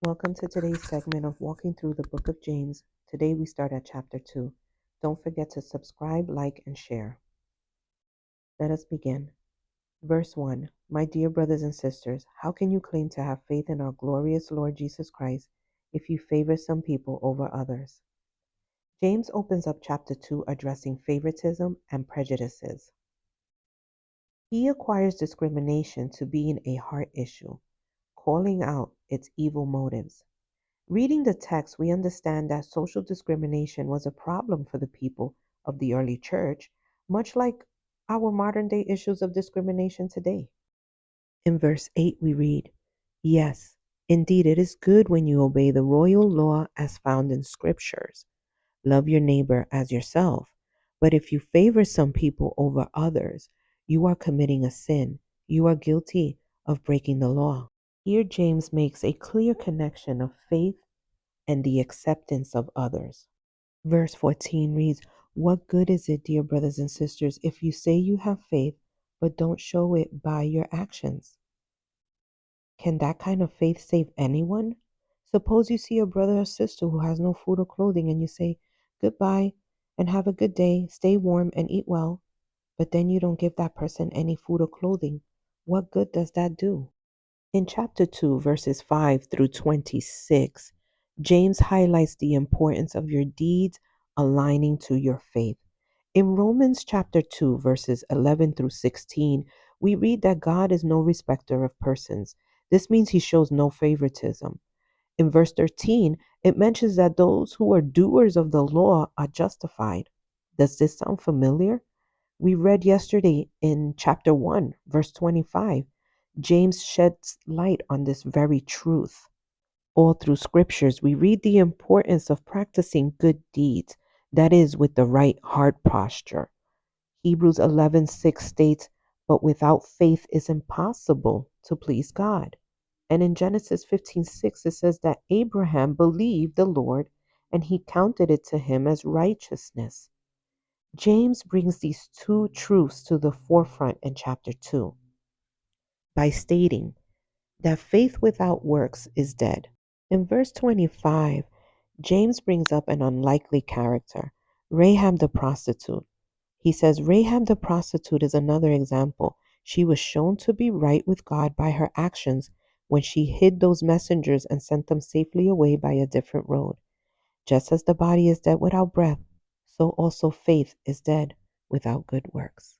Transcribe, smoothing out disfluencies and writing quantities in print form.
Welcome to today's segment of Walking Through the Book of James. Today we start at chapter 2. Don't forget to subscribe, like, and share. Let us begin. Verse 1. My dear brothers and sisters, how can you claim to have faith in our glorious Lord Jesus Christ if you favor some people over others? James opens up chapter 2 addressing favoritism and prejudices. He acquires discrimination to being a heart issue, calling out its evil motives. Reading the text, we understand that social discrimination was a problem for the people of the early church, much like our modern day issues of discrimination today. In verse 8, we read, Yes, indeed, it is good when you obey the royal law as found in scriptures. Love your neighbor as yourself. But if you favor some people over others, you are committing a sin. You are guilty of breaking the law. Here, James makes a clear connection of faith and the acceptance of others. Verse 14 reads, What good is it, dear brothers and sisters, if you say you have faith, but don't show it by your actions? Can that kind of faith save anyone? Suppose you see a brother or sister who has no food or clothing and you say, Goodbye and have a good day, stay warm and eat well, but then you don't give that person any food or clothing. What good does that do? In chapter 2, verses 5 through 26, James highlights the importance of your deeds aligning to your faith. In Romans chapter 2, verses 11 through 16, we read that God is no respecter of persons. This means he shows no favoritism. In verse 13, it mentions that those who are doers of the law are justified. Does this sound familiar? We read yesterday in chapter 1, verse 25. James sheds light on this very truth. All through scriptures, we read the importance of practicing good deeds, that is, with the right heart posture. Hebrews 11:6 states, But without faith it's impossible to please God. And in Genesis 15:6, it says that Abraham believed the Lord and he counted it to him as righteousness. James brings these two truths to the forefront in chapter 2 by stating that faith without works is dead. In verse 25, James brings up an unlikely character, Rahab the prostitute. He says Rahab the prostitute is another example. She was shown to be right with God by her actions when she hid those messengers and sent them safely away by a different road. Just as the body is dead without breath, so also faith is dead without good works.